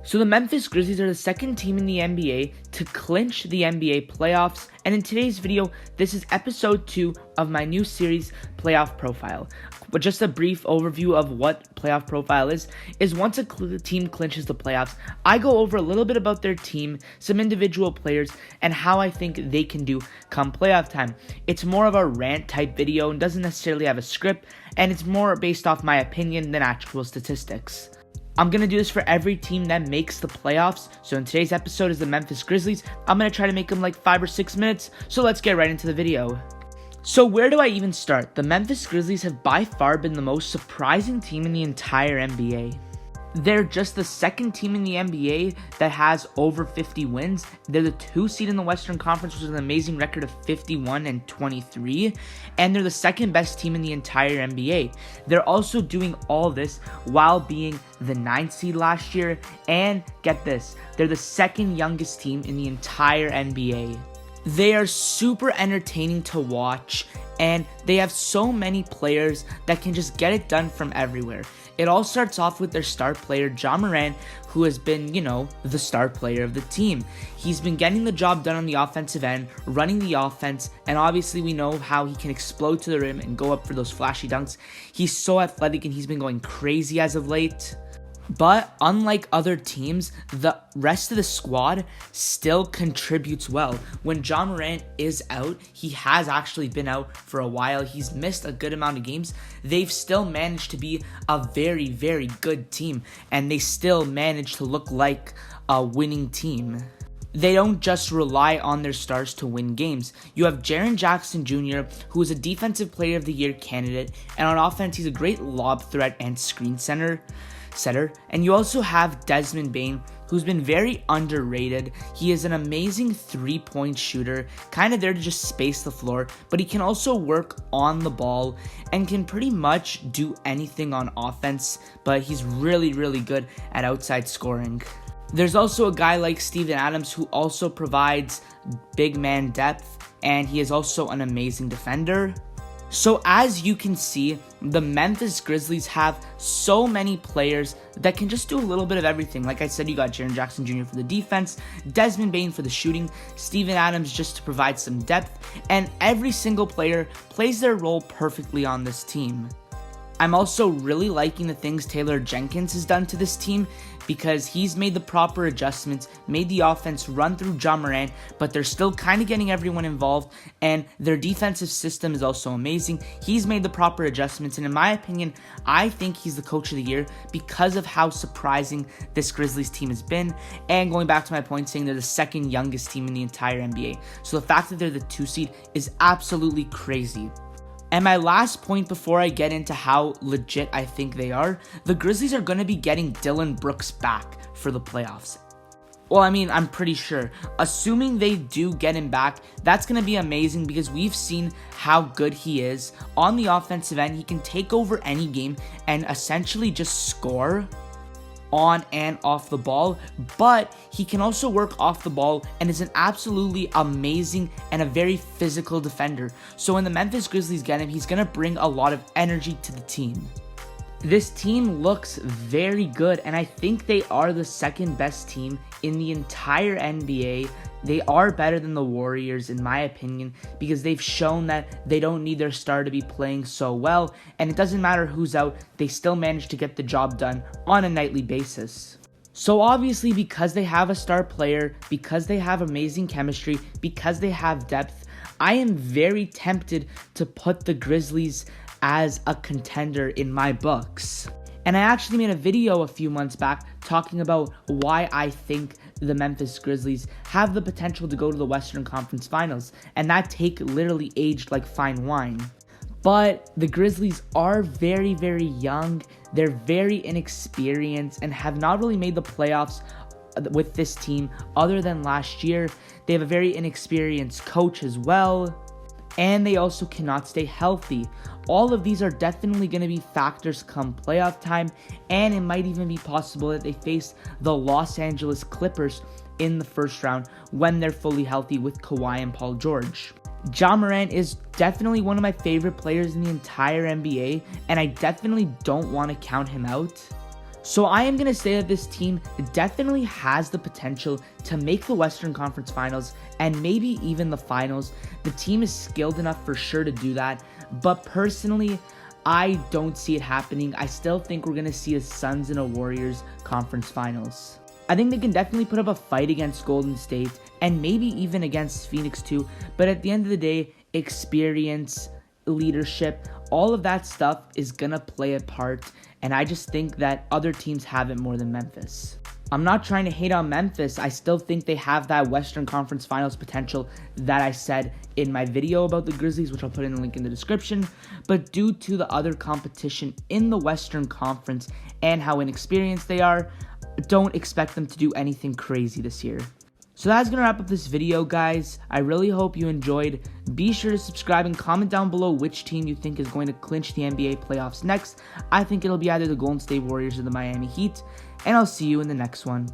So the Memphis Grizzlies are the second team in the NBA to clinch the NBA playoffs, and in today's video, this is episode 2 of my new series, Playoff Profile. But just a brief overview of what Playoff Profile is once a team clinches the playoffs, I go over a little bit about their team, some individual players, and how I think they can do come playoff time. It's more of a rant type video and doesn't necessarily have a script, and it's more based off my opinion than actual statistics. I'm going to do this for every team that makes the playoffs. So in today's episode is the Memphis Grizzlies. I'm going to try to make them like 5 or 6 minutes. So let's get right into the video. So where do I even start? The Memphis Grizzlies have by far been the most surprising team in the entire NBA. They're just the second team in the NBA that has over 50 wins. They're the 2 seed in the Western Conference, which is an amazing record of 51-23. And they're the second best team in the entire NBA. They're also doing all this while being the 9th seed last year. And get this, they're the second youngest team in the entire NBA. They are super entertaining to watch, and they have so many players that can just get it done from everywhere. It all starts off with their star player, Moran, who has been, the star player of the team. He's been getting the job done on the offensive end, running the offense, and obviously we know how he can explode to the rim and go up for those flashy dunks. He's so athletic and he's been going crazy as of late. But unlike other teams, the rest of the squad still contributes well. When Moran is out, he has actually been out for a while. He's missed a good amount of games. They've still managed to be a very, very good team, and they still manage to look like a winning team. They don't just rely on their stars to win games. You have Jaren Jackson Jr., who is a Defensive Player of the Year candidate, and on offense, he's a great lob threat and screen setter. And you also have Desmond Bane, who's been very underrated. He is an amazing 3-point shooter, kind of there to just space the floor, but he can also work on the ball and can pretty much do anything on offense, but he's really, really good at outside scoring. There's also a guy like Steven Adams who also provides big man depth, and he is also an amazing defender. So as you can see, the Memphis Grizzlies have so many players that can just do a little bit of everything. Like I said, you got Jaren Jackson Jr. for the defense, Desmond Bane for the shooting, Steven Adams just to provide some depth, and every single player plays their role perfectly on this team. I'm also really liking the things Taylor Jenkins has done to this team because he's made the proper adjustments, made the offense run through Moran, but they're still kind of getting everyone involved, and their defensive system is also amazing. He's made the proper adjustments, and in my opinion, I think he's the coach of the year because of how surprising this Grizzlies team has been, and going back to my point saying they're the second youngest team in the entire NBA. So the fact that they're the 2 seed is absolutely crazy. And my last point before I get into how legit I think they are, the Grizzlies are going to be getting Dillon Brooks back for the playoffs. Well, I'm pretty sure. Assuming they do get him back, that's going to be amazing because we've seen how good he is. On the offensive end, he can take over any game and essentially just score on and off the ball, but he can also work off the ball and is an absolutely amazing and a very physical defender. So when the Memphis Grizzlies get him, he's going to bring a lot of energy to the team. This team looks very good, and I think they are the second best team in the entire NBA. They are better than the Warriors, in my opinion, because they've shown that they don't need their star to be playing so well, and it doesn't matter who's out, they still manage to get the job done on a nightly basis. So obviously, because they have a star player, because they have amazing chemistry, because they have depth, I am very tempted to put the Grizzlies as a contender in my books. And I actually made a video a few months back talking about why I think the Memphis Grizzlies have the potential to go to the Western Conference Finals, and that take literally aged like fine wine. But the Grizzlies are very, very young, they're very inexperienced, and have not really made the playoffs with this team other than last year. They have a very inexperienced coach as well, and they also cannot stay healthy. All of these are definitely going to be factors come playoff time, and it might even be possible that they face the Los Angeles Clippers in the first round when they're fully healthy with Kawhi and Paul George. Moran is definitely one of my favorite players in the entire NBA, and I definitely don't want to count him out. So I am going to say that this team definitely has the potential to make the Western Conference Finals and maybe even the finals. The team is skilled enough for sure to do that, but personally, I don't see it happening. I still think we're going to see a Suns and a Warriors conference finals. I think they can definitely put up a fight against Golden State and maybe even against Phoenix too, but at the end of the day, experience, leadership, all of that stuff is gonna play a part, and I just think that other teams have it more than Memphis. I'm not trying to hate on Memphis. I still think they have that Western Conference Finals potential that I said in my video about the Grizzlies, which I'll put in the link in the description. But due to the other competition in the Western Conference and how inexperienced they are, don't expect them to do anything crazy this year. So that's going to wrap up this video, guys. I really hope you enjoyed. Be sure to subscribe and comment down below which team you think is going to clinch the NBA playoffs next. I think it'll be either the Golden State Warriors or the Miami Heat. And I'll see you in the next one.